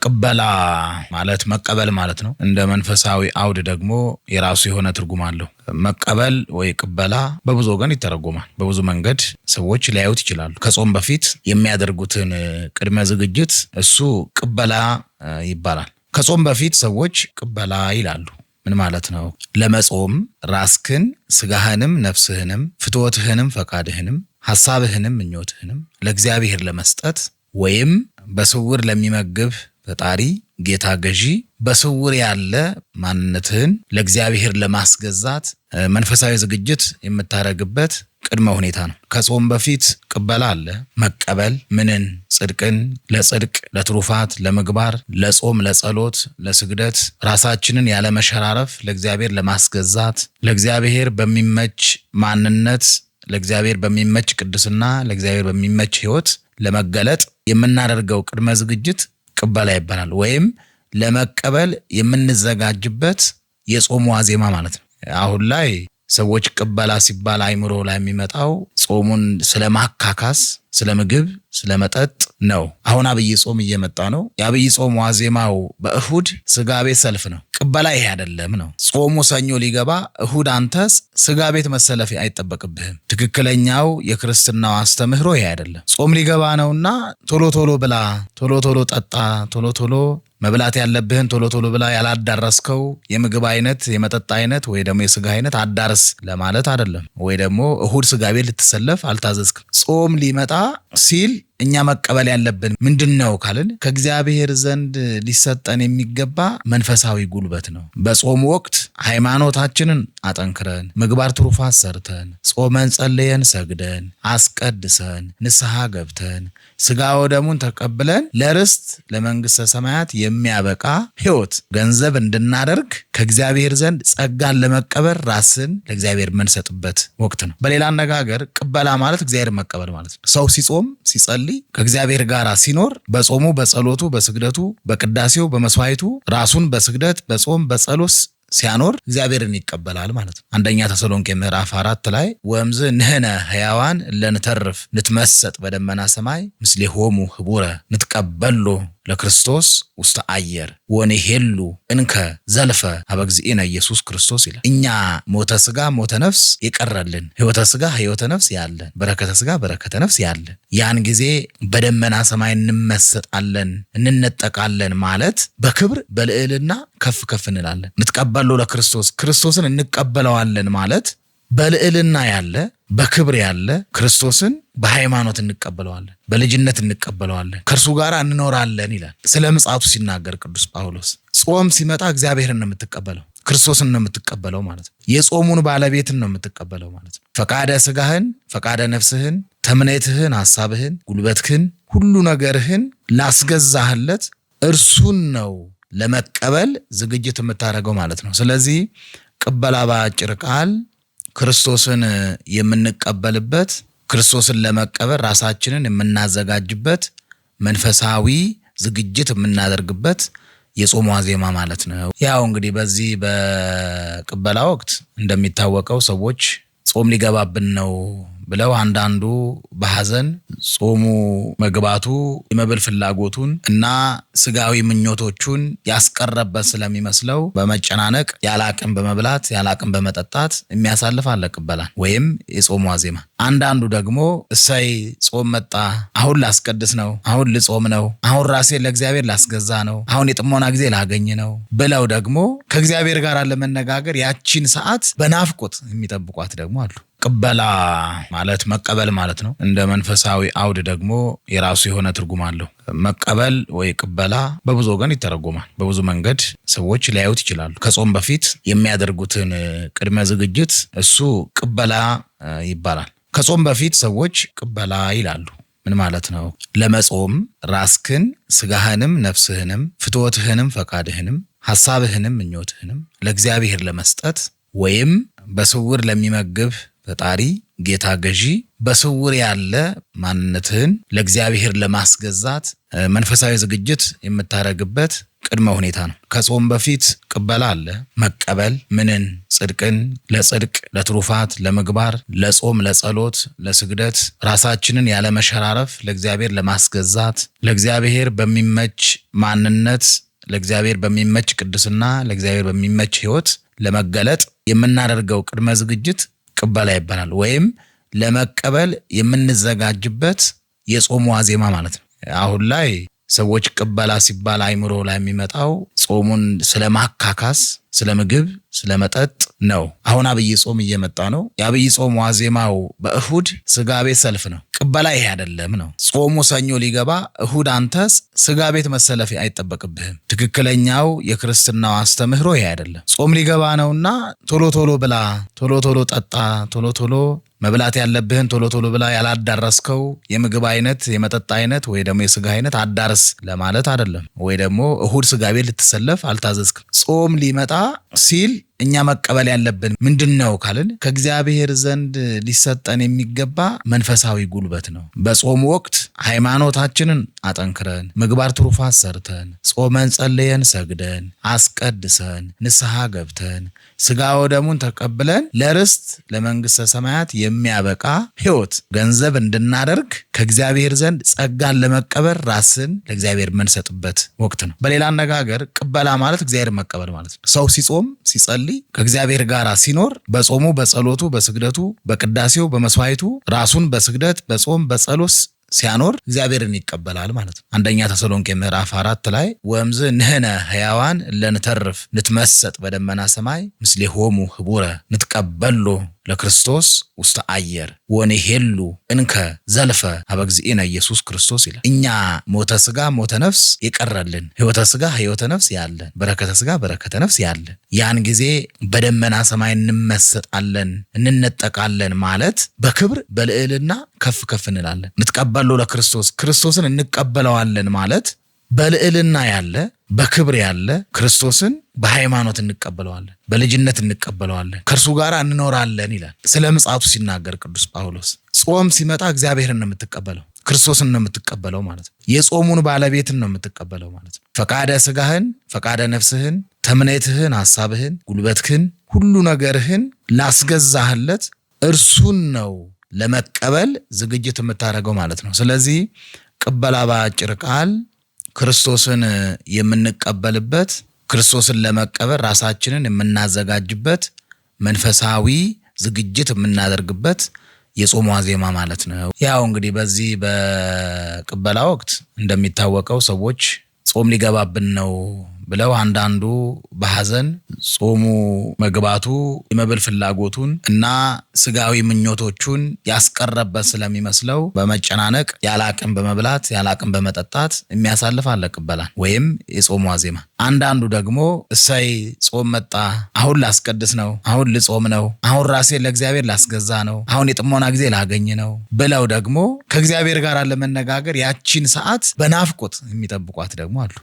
ቅበላ ማለት መቀበል ማለት ነው። እንደ መንፈሳዊ አውድ ደግሞ የራሱ የሆነ ትርጉም አለው። መቀበል ወይ ቅበላ በብዙ ወገን ይተረጎማል። በብዙ መንገድ ሰዎች ሊያዩት ይችላሉ። ከጾም በፊት የሚያደርጉትን ቅድመ ዝግጅት እሱ ቅበላ ይባላል። ከጾም በፊት ሰዎች ቅበላ ይላሉ። ምን ማለት ነው? ለመጾም ራስክን፣ ስጋህንም፣ ነፍስህንም፣ ፍትወትህንም፣ ፈቃድህንም፣ ሐሳብህንም፣ ምኞትህንም ለእግዚአብሔር ለመስጠት ወይም በስውር ለሚመግብ ፈጣሪ ጌታ ገዢ በስውር ያለ ማንነትህን ለእግዚአብሔር ለማስገዛት መንፈሳዊ ዝግጅት የምታደርግበት ቅድመ ሁኔታ ነው። ከጾም በፊት ቅበላ አለ። መቀበል ምንን? ጽድቅን፣ ለጽድቅ፣ ለትሩፋት፣ ለምግባር፣ ለጾም፣ ለጸሎት፣ ለስግደት ራሳችንን ያለ መሸራረፍ ለእግዚአብሔር ለማስገዛት ለእግዚአብሔር በሚመች ማንነት፣ ለእግዚአብሔር በሚመች ቅድስና፣ ለእግዚአብሔር በሚመች ሕይወት ለመገለጥ የምናደርገው ቅድመ ዝግጅት ቅበላ ይባላል። ወይም ለመቀበል የምንዘጋጅበት የጾሙ ዋዜማ ማለት ነው። አሁን ላይ ሰዎች ቅበላ ሲባል አይምሮ ላይ የሚመጣው ጾሙን ስለማካካስ፣ ስለ ምግብ፣ ስለ መጠጥ ነው። አሁን አብይ ጾም እየመጣ ነው። የአብይ ጾም ዋዜማው በእሁድ ስጋ ቤት ሰልፍ ነው። ቅበላ ይሄ አይደለም ነው። ጾሙ ሰኞ ሊገባ እሁድ አንተስ ስጋ ቤት መሰለፍ አይጠበቅብህም። ትክክለኛው የክርስትናው አስተምህሮ ይሄ አይደለም። ጾም ሊገባ ነውና ቶሎ ቶሎ ብላ፣ ቶሎ ቶሎ ጠጣ፣ ቶሎ ቶሎ መብላት ያለብህን ቶሎ ቶሎ ብላ፣ ያላዳረስከው የምግብ አይነት፣ የመጠጥ አይነት ወይ ደግሞ የስጋ አይነት አዳርስ ለማለት አይደለም። ወይ ደግሞ እሁድ ስጋ ቤት ልትሰለፍ አልታዘዝክም። ጾም ሊመጣ ሲል እኛ መቀበል ያለብን ምንድነው ካልን ከእግዚአብሔር ዘንድ ሊሰጠን የሚገባ መንፈሳዊ ጉልበት ነው። በጾም ወቅት ሃይማኖታችንን አጠንክረን ምግባር ትሩፋት ሰርተን ጾመን ጸልየን ሰግደን አስቀድሰን ንስሐ ገብተን ስጋ ወደሙን ተቀብለን ለርስት ለመንግስተ ሰማያት የሚያበቃ ሕይወት ገንዘብ እንድናደርግ ከእግዚአብሔር ዘንድ ጸጋን ለመቀበል ራስን ለእግዚአብሔር የምንሰጥበት ወቅት ነው። በሌላ አነጋገር ቅበላ ማለት እግዚአብሔር መቀበል ማለት ነው። ሰው ሲጾም ሲጸልይ ከእግዚአብሔር ጋር ሲኖር በጾሙ በጸሎቱ በስግደቱ በቅዳሴው በመስዋዕቱ ራሱን በስግደት በጾም በጸሎት ሲያኖር እግዚአብሔርን ይቀበላል ማለት ነው። አንደኛ ተሰሎንቄ ምዕራፍ 4 ላይ ወእምዝ ንሕነ ሕያዋን ለንተርፍ ንትመሰጥ በደመና ሰማይ ምስሌሆሙ ህቡረ ንትቀበሎ ለክርስቶስ ውስተ አየር ወንሄሉ እንከ ዘልፈ ሀበ እግዚእነ ኢየሱስ ክርስቶስ ይላል። እኛ ሞተ ስጋ ሞተ ነፍስ የቀረልን፣ ሕይወተ ስጋ ሕይወተ ነፍስ ያለን፣ በረከተ ስጋ በረከተ ነፍስ ያለን ያን ጊዜ በደመና ሰማይ እንመሰጣለን እንነጠቃለን ማለት በክብር በልዕልና ከፍ ከፍ እንላለን። ንትቀበሎ ለክርስቶስ ክርስቶስን እንቀበለዋለን ማለት በልዕልና ያለ በክብር ያለ ክርስቶስን በሃይማኖት እንቀበለዋለን፣ በልጅነት እንቀበለዋለን፣ ከእርሱ ጋር እንኖራለን ይላል። ስለ ምጽአቱ ሲናገር ቅዱስ ጳውሎስ ጾም ሲመጣ እግዚአብሔርን ነው የምትቀበለው፣ ክርስቶስን ነው የምትቀበለው ማለት ነው። የጾሙን ባለቤትን ነው የምትቀበለው ማለት ነው። ፈቃደ ስጋህን፣ ፈቃደ ነፍስህን፣ ተምኔትህን፣ ሐሳብህን፣ ጉልበትህን፣ ሁሉ ነገርህን ላስገዛህለት እርሱን ነው ለመቀበል ዝግጅት የምታደርገው ማለት ነው። ስለዚህ ቅበላ በአጭር ቃል ክርስቶስን የምንቀበልበት፣ ክርስቶስን ለመቀበል ራሳችንን የምናዘጋጅበት፣ መንፈሳዊ ዝግጅት የምናደርግበት የጾም ዋዜማ ማለት ነው። ያው እንግዲህ በዚህ በቅበላ ወቅት እንደሚታወቀው ሰዎች ጾም ሊገባብን ነው ብለው አንዳንዱ በሐዘን ጾሙ መግባቱ የመብል ፍላጎቱን እና ስጋዊ ምኞቶቹን ያስቀረበት ስለሚመስለው በመጨናነቅ ያላቅም በመብላት ያላቅም በመጠጣት የሚያሳልፍ አለ ቅበላን ወይም የጾም ዋዜማ። አንዳንዱ ደግሞ እሰይ ጾም መጣ፣ አሁን ላስቀድስ ነው፣ አሁን ልጾም ነው፣ አሁን ራሴን ለእግዚአብሔር ላስገዛ ነው፣ አሁን የጥሞና ጊዜ ላገኝ ነው ብለው ደግሞ ከእግዚአብሔር ጋር ለመነጋገር ያቺን ሰዓት በናፍቆት የሚጠብቋት ደግሞ አሉ። ቅበላ ማለት መቀበል ማለት ነው። እንደ መንፈሳዊ አውድ ደግሞ የራሱ የሆነ ትርጉም አለው። መቀበል ወይ ቅበላ በብዙ ወገን ይተረጎማል። በብዙ መንገድ ሰዎች ሊያዩት ይችላሉ። ከጾም በፊት የሚያደርጉትን ቅድመ ዝግጅት እሱ ቅበላ ይባላል። ከጾም በፊት ሰዎች ቅበላ ይላሉ። ምን ማለት ነው? ለመጾም ራስክን፣ ስጋህንም፣ ነፍስህንም፣ ፍትወትህንም፣ ፈቃድህንም፣ ሐሳብህንም፣ ምኞትህንም ለእግዚአብሔር ለመስጠት ወይም በስውር ለሚመግብ ፈጣሪ፣ ጌታ፣ ገዢ በስውር ያለ ማንነትህን ለእግዚአብሔር ለማስገዛት መንፈሳዊ ዝግጅት የምታደርግበት ቅድመ ሁኔታ ነው። ከጾም በፊት ቅበላ አለ። መቀበል ምንን? ጽድቅን፣ ለጽድቅ፣ ለትሩፋት፣ ለምግባር፣ ለጾም፣ ለጸሎት፣ ለስግደት ራሳችንን ያለ መሸራረፍ ለእግዚአብሔር ለማስገዛት ለእግዚአብሔር በሚመች ማንነት፣ ለእግዚአብሔር በሚመች ቅድስና፣ ለእግዚአብሔር በሚመች ሕይወት ለመገለጥ የምናደርገው ቅድመ ዝግጅት ቅበላ ይባላል። ወይም ለመቀበል የምንዘጋጅበት የጾሙ ዋዜማ ማለት ነው። አሁን ላይ ሰዎች ቅበላ ሲባል አይምሮ ላይ የሚመጣው ጾሙን ስለማካካስ፣ ስለ ምግብ፣ ስለ መጠጥ ነው። አሁን አብይ ጾም እየመጣ ነው። የአብይ ጾም ዋዜማው በእሁድ ስጋ ቤት ሰልፍ ነው። ቅበላ ይሄ አይደለም ነው። ጾሙ ሰኞ ሊገባ እሁድ አንተ ስጋ ቤት መሰለፍ አይጠበቅብህም። ትክክለኛው የክርስትናው አስተምህሮ ይሄ አይደለም። ጾም ሊገባ ነውና ቶሎ ቶሎ ብላ፣ ቶሎ ቶሎ ጠጣ፣ ቶሎ ቶሎ መብላት ያለብህን ቶሎ ቶሎ ብላ፣ ያላዳረስከው የምግብ አይነት፣ የመጠጥ አይነት ወይ ደግሞ የስጋ አይነት አዳርስ ለማለት አይደለም። ወይ ደግሞ እሁድ ስጋ ቤት ልትሰለፍ አልታዘዝክም። ጾም ሊመጣ ሲል እኛ መቀበል ያለብን ምንድነው ካልን ከእግዚአብሔር ዘንድ ሊሰጠን የሚገባ መንፈሳዊ ጉልበት ነው። በጾም ወቅት ሃይማኖታችንን አጠንክረን ምግባር ትሩፋት ሰርተን ጾመን ጸልየን ሰግደን አስቀድሰን ንስሐ ገብተን ስጋ ወደሙን ተቀብለን ለርስት ለመንግስተ ሰማያት የሚያበቃ ሕይወት ገንዘብ እንድናደርግ ከእግዚአብሔር ዘንድ ጸጋን ለመቀበል ራስን ለእግዚአብሔር የምንሰጥበት ወቅት ነው። በሌላ አነጋገር ቅበላ ማለት እግዚአብሔር መቀበል ማለት ነው። ሰው ሲጾም ሲጸልይ ከእግዚአብሔር ጋር ሲኖር በጾሙ በጸሎቱ በስግደቱ በቅዳሴው በመስዋዕቱ ራሱን በስግደት በጾም በጸሎት ሲያኖር እግዚአብሔርን ይቀበላል ማለት ነው። አንደኛ ተሰሎንቄ ምዕራፍ 4 ላይ ወእምዝ ንሕነ ሕያዋን ለንተርፍ ንትመሰጥ በደመና ሰማይ ምስሌሆሙ ህቡረ ንትቀበሎ ለክርስቶስ ውስተ አየር ወንሄሉ እንከ ዘልፈ ሀበ እግዚእነ ኢየሱስ ክርስቶስ ይላል። እኛ ሞተ ስጋ ሞተ ነፍስ የቀረልን፣ ሕይወተ ስጋ ሕይወተ ነፍስ ያለን፣ በረከተ ስጋ በረከተ ነፍስ ያለን ያን ጊዜ በደመና ሰማይ እንመሰጣለን እንነጠቃለን ማለት በክብር በልዕልና ከፍ ከፍ እንላለን። ንትቀበሎ ለክርስቶስ ክርስቶስን እንቀበለዋለን ማለት በልዕልና ያለ በክብር ያለ ክርስቶስን በሃይማኖት እንቀበለዋለን፣ በልጅነት እንቀበለዋለን፣ ከእርሱ ጋር እንኖራለን ይላል። ስለ ምጽአቱ ሲናገር ቅዱስ ጳውሎስ ጾም ሲመጣ እግዚአብሔርን ነው የምትቀበለው፣ ክርስቶስን ነው የምትቀበለው ማለት ነው። የጾሙን ባለቤትን ነው የምትቀበለው ማለት ነው። ፈቃደ ስጋህን፣ ፈቃደ ነፍስህን፣ ተምኔትህን፣ ሐሳብህን፣ ጉልበትህን፣ ሁሉ ነገርህን ላስገዛህለት እርሱን ነው ለመቀበል ዝግጅት የምታደርገው ማለት ነው። ስለዚህ ቅበላ በአጭር ቃል ክርስቶስን የምንቀበልበት፣ ክርስቶስን ለመቀበል ራሳችንን የምናዘጋጅበት፣ መንፈሳዊ ዝግጅት የምናደርግበት የጾም ዋዜማ ማለት ነው። ያው እንግዲህ በዚህ በቅበላ ወቅት እንደሚታወቀው ሰዎች ጾም ሊገባብን ነው ብለው አንዳንዱ በሐዘን ጾሙ መግባቱ የመብል ፍላጎቱን እና ስጋዊ ምኞቶቹን ያስቀረበት ስለሚመስለው በመጨናነቅ ያላቅም በመብላት ያላቅም በመጠጣት የሚያሳልፍ አለ ቅበላን ወይም የጾም ዋዜማ። አንዳንዱ ደግሞ እሰይ ጾም መጣ፣ አሁን ላስቀድስ ነው፣ አሁን ልጾም ነው፣ አሁን ራሴን ለእግዚአብሔር ላስገዛ ነው፣ አሁን የጥሞና ጊዜ ላገኝ ነው ብለው ደግሞ ከእግዚአብሔር ጋር ለመነጋገር ያቺን ሰዓት በናፍቆት የሚጠብቋት ደግሞ አሉ።